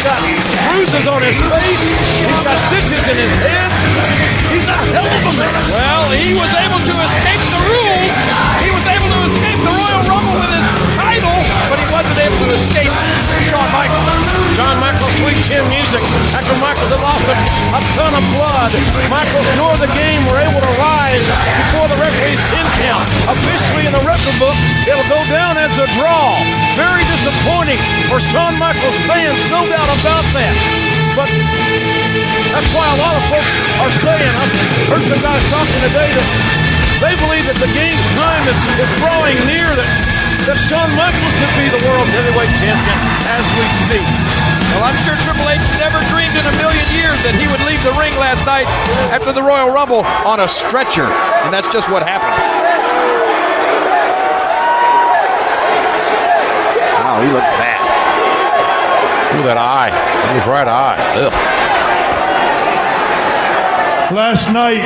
got bruises on his face. He's got stitches in his head. He's a hell of a mess. Well, he was able to escape the rules. He was able to escape the Royal Rumble with his title, but he wasn't able to escape Shawn Michaels. Shawn Michaels' sweet chin music. After Michaels had lost a ton of blood, Michaels nor the game were able to rise before the referee's 10 count. Officially in the record book, it'll go down as a draw. Very disappointing for Shawn Michaels fans, no doubt about that. But that's why a lot of folks are saying, I've heard some guys talking today that they believe that the game's time is drawing near, that Shawn Michaels should be the world heavyweight champion as we speak. Well, I'm sure Triple H never dreamed in a million years that he would leave the ring last night after the Royal Rumble on a stretcher, and that's just what happened. Wow, he looks bad. Look at that eye. His right eye. Ugh. Last night,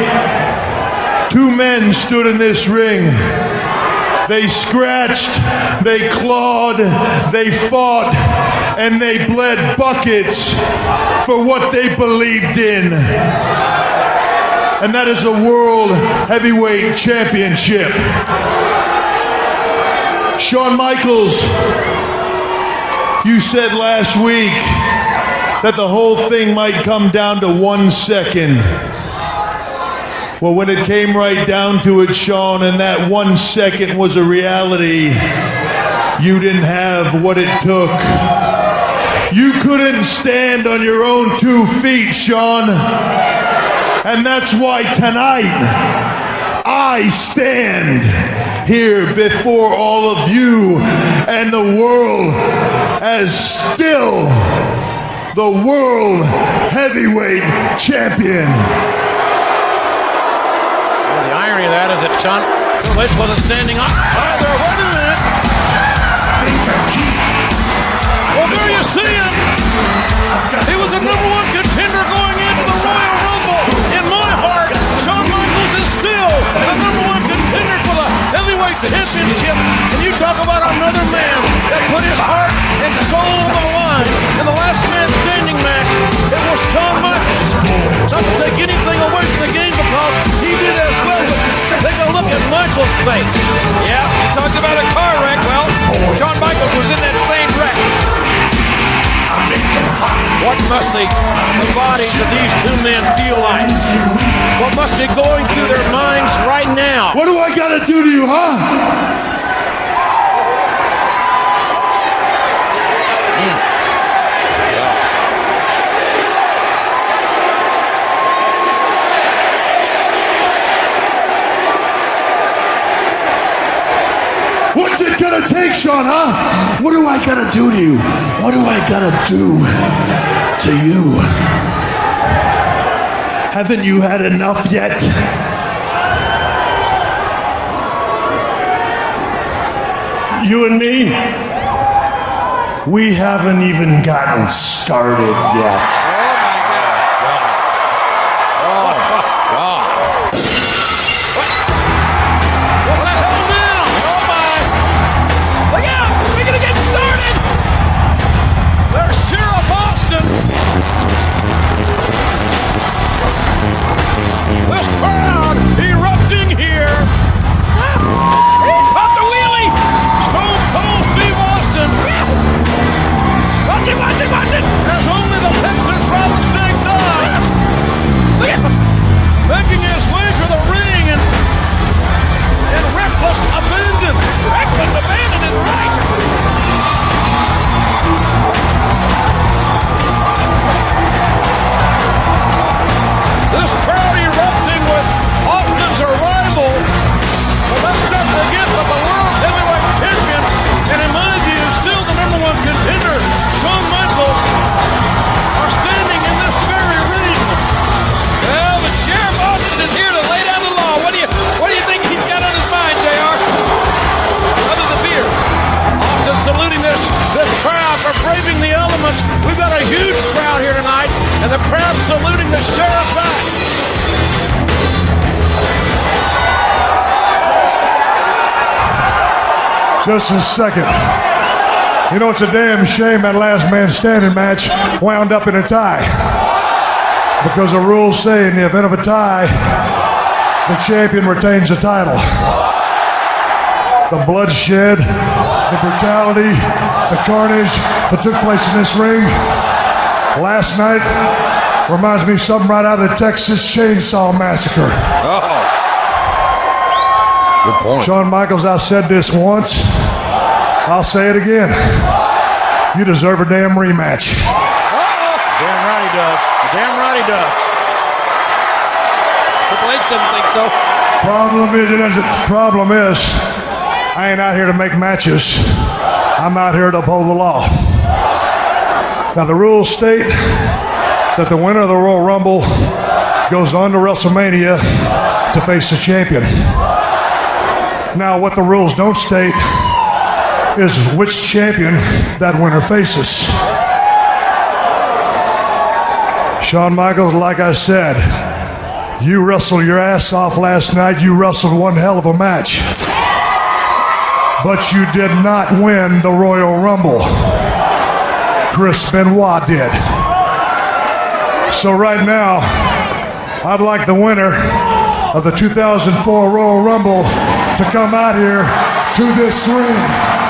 two men stood in this ring. They scratched, they clawed, they fought, and they bled buckets for what they believed in. And that is the World Heavyweight Championship. Shawn Michaels, you said last week that the whole thing might come down to 1 second. Well, when it came right down to it, Shawn, and that 1 second was a reality, you didn't have what it took. You couldn't stand on your own 2 feet, Shawn. And that's why tonight, I stand here before all of you and the world as still the World Heavyweight Champion. Well, the irony of that is that Shawn Triple H wasn't standing up either. Wait a minute. Well, there you see him. He was the #1 contender going into the Royal Rumble. In my heart, Shawn Michaels is still the #1 contender for the Heavyweight Championship. And you talk about another man that put his heart and soul on the line in the last man standing match. It was Shawn Michaels. Not to take anything away from the game because he did as well. But take a look at Michaels' face. Yeah, you talked about a car wreck. Well, Shawn Michaels was in that same wreck. What must the bodies of these two men feel like? What must be going through their minds right now? What do I gotta do to you, huh? What's it gonna take, Shawn, huh? What do I gotta do to you? What do I gotta do to you? Haven't you had enough yet? You and me, we haven't even gotten started yet. This crowd erupting here. Pop the wheelie. Stone Cold Steve Austin. Watch it, watch it, watch it. As only the Texas rattlesnake does. Look at him. Making his way to the ring and reckless abandon. Reckless abandon is right. This crowd erupting with Austin's arrival. But let's not forget that the world's heavyweight champion, and in my view, still the #1 contender, Shawn Michaels, are standing in this very ring. Well, the Sheriff Austin is here to lay down the law. What do you think he's got on his mind, JR? Other than beer. Austin saluting this crowd for braving the elements. We've got a huge crowd here tonight, and the crowd saluting the Sheriff back. Just a second. You know, it's a damn shame that last man standing match wound up in a tie. Because the rules say in the event of a tie, the champion retains the title. The bloodshed, the brutality, the carnage that took place in this ring last night reminds me of something right out of the Texas Chainsaw Massacre. Oh. Good point. Shawn Michaels, I said this once. I'll say it again. You deserve a damn rematch. Damn right he does. Damn right he does. Triple H doesn't think so. Problem is, I ain't out here to make matches. I'm out here to uphold the law. Now, the rules state that the winner of the Royal Rumble goes on to WrestleMania to face the champion. Now, what the rules don't state is which champion that winner faces. Shawn Michaels, like I said, you wrestled your ass off last night. You wrestled one hell of a match. But you did not win the Royal Rumble. Chris Benoit did. So right now, I'd like the winner of the 2004 Royal Rumble to come out here to this ring.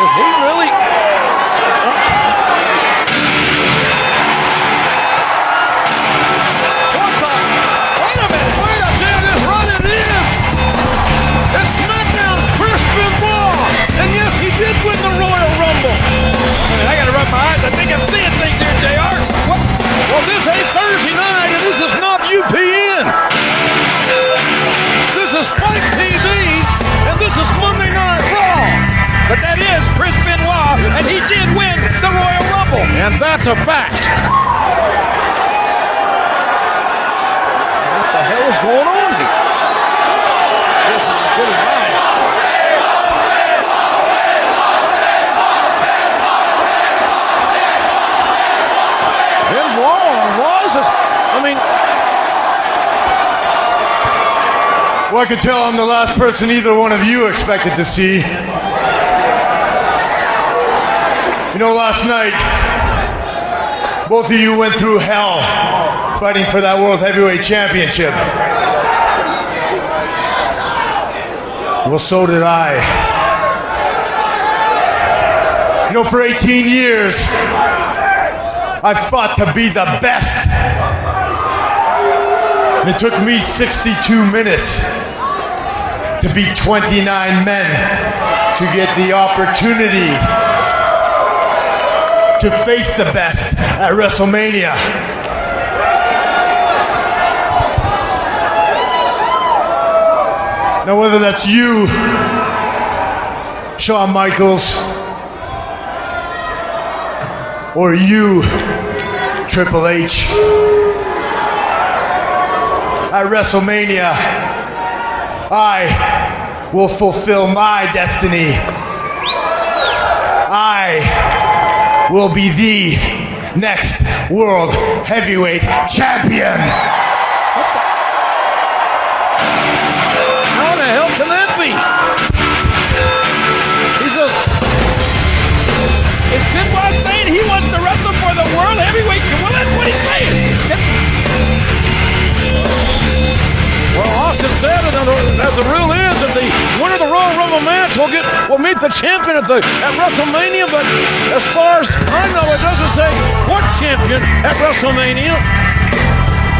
Is he really? What the? Wait a minute. Wait a minute. Run it is. It's SmackDown's Chris Benoit. And yes, he did win the Royal Rumble. I gotta rub my eyes. I think I'm seeing things here, JR. What? Well, this ain't Thursday night, and this is not UPN. This is Spike TV, and this is Monday Night Raw. But that is Chris Benoit, and he did win the Royal Rumble. And that's a fact. What the hell is going on here? This is as good as mine. Benoit is, I mean, Well, I can tell I'm the last person either one of you expected to see. You know, last night, both of you went through hell fighting for that World Heavyweight Championship. Well, so did I. You know, for 18 years, I fought to be the best. And it took me 62 minutes to beat 29 men to get the opportunity to face the best at WrestleMania. Now, whether that's you, Shawn Michaels, or you, Triple H, at WrestleMania, I will fulfill my destiny. I will be the next World Heavyweight Champion. how the hell can that be? He says, Is Benoit saying he wants to wrestle for the World Heavyweight? Well, that's what he's saying. well, Austin said, and as the rule is, that the winner of the Royal Rumble match will meet the champion at WrestleMania. But as far as I know, it doesn't say what champion at WrestleMania.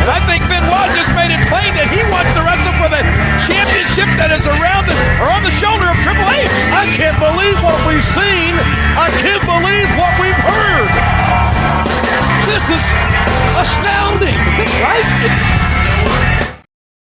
And I think Benoit just made it plain that he wants to wrestle for the championship that is around or on the shoulder of Triple H. I can't believe what we've seen. I can't believe what we've heard. This is astounding. Is this right?